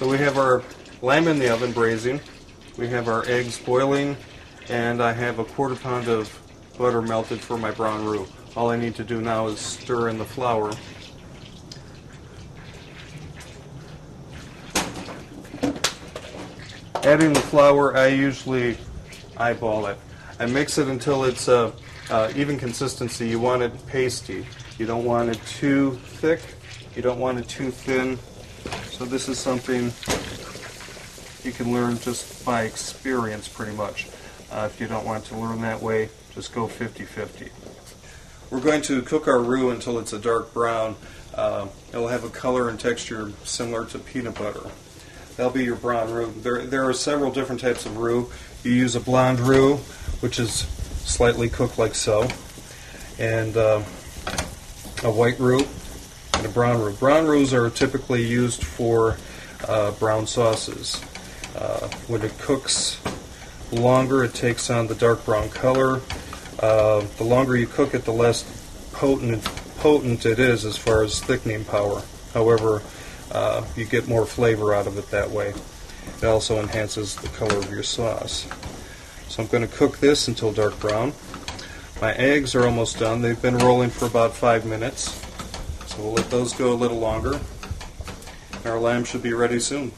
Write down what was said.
So we have our lamb in the oven braising, we have our eggs boiling, and I have a quarter pound of butter melted for my brown roux. All I need to do now is stir in the flour. Adding the flour, I usually eyeball it. I mix it until it's even consistency. You want it pasty. You don't want it too thick. You don't want it too thin. So this is something you can learn just by experience pretty much. If you don't want to learn that way, just go 50-50. We're going to cook our roux until it's a dark brown. It'll have a color and texture similar to peanut butter. That'll be your brown roux. There are several different types of roux. You use a blonde roux, which is slightly cooked like so, and a white roux and a brown roux. Brown roux are typically used for brown sauces. When it cooks longer, it takes on the dark brown color. The longer you cook it, the less potent it is as far as thickening power. However, you get more flavor out of it that way. It also enhances the color of your sauce. So I'm going to cook this until dark brown. My eggs are almost done. They've been rolling for about 5 minutes. So we'll let those go a little longer. Our lamb should be ready soon.